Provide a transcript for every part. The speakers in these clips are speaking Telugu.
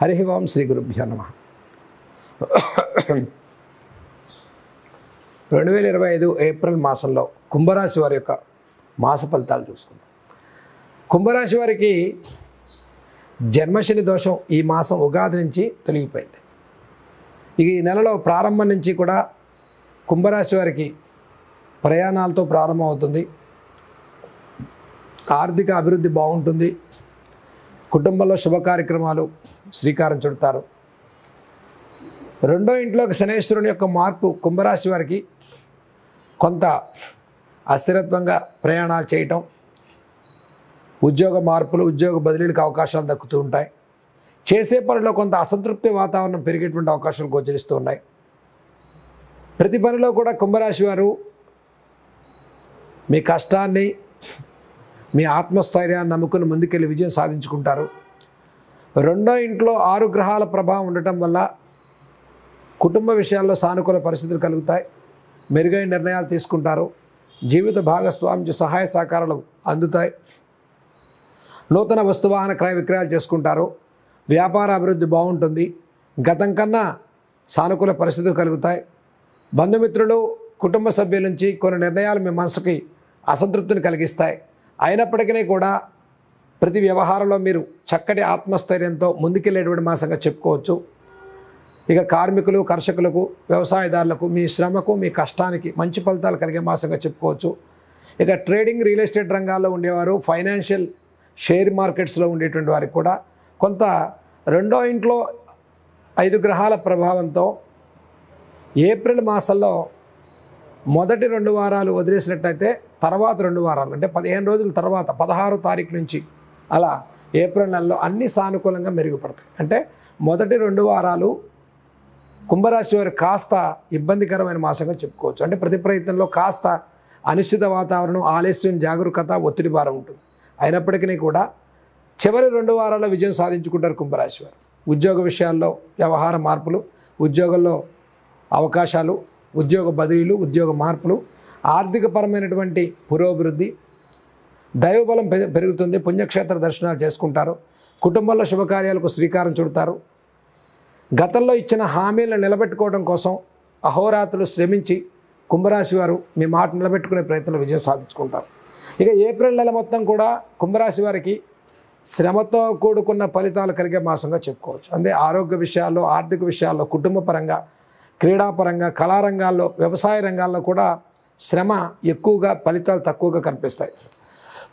హరి ఓం శ్రీ గురుభ్యో నమః. 2025 ఏప్రిల్ మాసంలో కుంభరాశి వారి యొక్క మాస ఫలితాలు చూసుకుందాం. కుంభరాశి వారికి జన్మశని దోషం ఈ మాసం ఉగాది నుంచి తొలగిపోయింది. ఇక ఈ నెలలో ప్రారంభం నుంచి కూడా కుంభరాశి వారికి ప్రయాణాలతో ప్రారంభమవుతుంది. ఆర్థిక అభివృద్ధి బాగుంటుంది. కుటుంబంలో శుభ కార్యక్రమాలు శ్రీకారం చుడతారు. రెండో ఇంట్లోకి శనేశ్వరుని యొక్క మార్పు కుంభరాశి వారికి కొంత అస్థిరత్వంగా ప్రయాణాలు చేయటం, ఉద్యోగ మార్పులు, ఉద్యోగ బదిలీలకు అవకాశాలు దక్కుతూ ఉంటాయి. చేసే పనిలో కొంత అసంతృప్తి వాతావరణం పెరిగేటువంటి అవకాశాలు గోచరిస్తూ ఉన్నాయి. ప్రతి పనిలో కూడా కుంభరాశి వారు మీ కష్టాన్ని, మీ ఆత్మస్థైర్యాన్ని నమ్ముకుని ముందుకెళ్ళి విజయం సాధించుకుంటారు. రెండో ఇంట్లో 6 గ్రహాల ప్రభావం ఉండటం వల్ల కుటుంబ విషయాల్లో సానుకూల పరిస్థితులు కలుగుతాయి. మెరుగైన నిర్ణయాలు తీసుకుంటారు. జీవిత భాగస్వామి సహాయ సహకారాలు అందుతాయి. నూతన వస్తువాహన క్రయ విక్రయాలు చేసుకుంటారు. వ్యాపార అభివృద్ధి బాగుంటుంది. గతం కన్నా సానుకూల పరిస్థితులు కలుగుతాయి. బంధుమిత్రులు, కుటుంబ సభ్యుల నుంచి కొన్ని నిర్ణయాలు మీ మనసుకి అసంతృప్తిని కలిగిస్తాయి. అయినప్పటికీ కూడా ప్రతి వ్యవహారంలో మీరు చక్కటి ఆత్మస్థైర్యంతో ముందుకెళ్ళేటువంటి మాసంగా చెప్పుకోవచ్చు. ఇక కార్మికులు, కర్షకులకు, వ్యవసాయదారులకు మీ శ్రమకు, మీ కష్టానికి మంచి ఫలితాలు కలిగే మాసంగా చెప్పుకోవచ్చు. ఇక ట్రేడింగ్, రియల్ ఎస్టేట్ రంగాల్లో ఉండేవారు, ఫైనాన్షియల్ షేర్ మార్కెట్స్లో ఉండేటువంటి వారికి కూడా కొంత రెండో ఇంట్లో 5 గ్రహాల ప్రభావంతో ఏప్రిల్ మాసంలో మొదటి 2 వారాలు వదిలేసినట్టయితే తర్వాత 2 వారాలు అంటే 15 రోజుల తర్వాత 16వ తారీఖు నుంచి అలా ఏప్రిల్ నెలలో అన్ని సానుకూలంగా మెరుగుపడతాయి. అంటే మొదటి 2 వారాలు కుంభరాశి వారు కాస్త ఇబ్బందికరమైన మాసంగా చెప్పుకోవచ్చు. అంటే ప్రతి ప్రయత్నంలో కాస్త అనిశ్చిత వాతావరణం, ఆలస్యం, జాగరూకత, ఒత్తిడి భారం ఉంటుంది. అయినప్పటికీ కూడా చివరి 2 వారాల్లో విజయం సాధించుకుంటారు కుంభరాశి వారు. ఉద్యోగ విషయాల్లో వ్యవహార మార్పులు, ఉద్యోగంలో అవకాశాలు, ఉద్యోగ బదిలీలు, ఉద్యోగ మార్పులు, ఆర్థికపరమైనటువంటి పురోభివృద్ధి, దైవబలం పెరుగుతుంది. పుణ్యక్షేత్ర దర్శనాలు చేసుకుంటారు. కుటుంబంలో శుభకార్యాలకు శ్రీకారం చుడతారు. గతంలో ఇచ్చిన హామీలను నిలబెట్టుకోవడం కోసం అహోరాత్రులు శ్రమించి కుంభరాశి వారు మీ మాట నిలబెట్టుకునే ప్రయత్నంలో విజయం సాధించుకుంటారు. ఇక ఏప్రిల్ నెల మొత్తం కూడా కుంభరాశి వారికి శ్రమతో కూడుకున్న ఫలితాలు కలిగే మాసంగా చెప్పుకోవచ్చు. అంటే ఆరోగ్య విషయాల్లో, ఆర్థిక విషయాల్లో, కుటుంబ పరంగా, క్రీడాపరంగా, కళారంగాల్లో, వ్యవసాయ రంగాల్లో కూడా శ్రమ ఎక్కువగా, ఫలితాలు తక్కువగా కనిపిస్తాయి.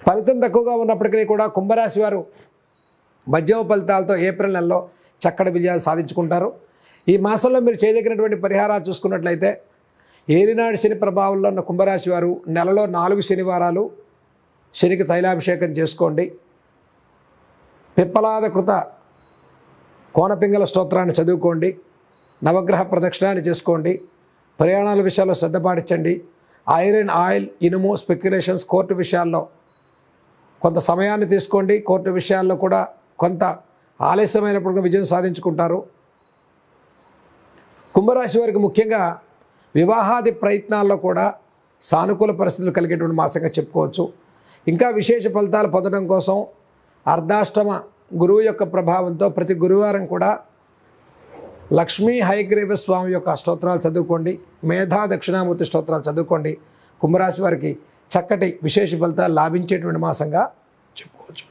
ఫలితం తక్కువగా ఉన్నప్పటికీ కూడా కుంభరాశి వారు మధ్యమ ఫలితాలతో ఏప్రిల్ నెలలో చక్కటి విజయాలు సాధించుకుంటారు. ఈ మాసంలో మీరు చేయదగినటువంటి పరిహారాలు చూసుకున్నట్లయితే ఏలినాడు శని ప్రభావంలో ఉన్న కుంభరాశి వారు నెలలో 4 శనివారాలు శనికి తైలాభిషేకం చేసుకోండి. పిప్పలాద కృత కోనపింగళ స్తోత్రాన్ని చదువుకోండి. నవగ్రహ ప్రదక్షిణాన్ని చేసుకోండి. ప్రయాణాల విషయాల్లో శ్రద్ధ పాటించండి. ఐరన్, ఆయిల్, ఇనుము, స్పెక్యులేషన్స్, కోర్టు విషయాల్లో కొంత సమయాన్ని తీసుకోండి. కోర్టు విషయాల్లో కూడా కొంత ఆలస్యమైనప్పుడు విజయం సాధించుకుంటారు. కుంభరాశి వారికి ముఖ్యంగా వివాహాది ప్రయత్నాల్లో కూడా సానుకూల పరిస్థితులు కలిగేటువంటి మాసంగా చెప్పుకోవచ్చు. ఇంకా విశేష ఫలితాలు పొందడం కోసం అర్ధాష్టమ గురువు యొక్క ప్రభావంతో ప్రతి గురువారం కూడా లక్ష్మీ హయగ్రీవ స్వామి యొక్క స్తోత్రాలు చదువుకోండి. మేధా దక్షిణామూర్తి స్తోత్రాలు చదువుకోండి. కుంభరాశి వారికి చక్కటి విశేష ఫలితాలు లాభించేటువంటి మాసంగా చెప్పుకోవచ్చు.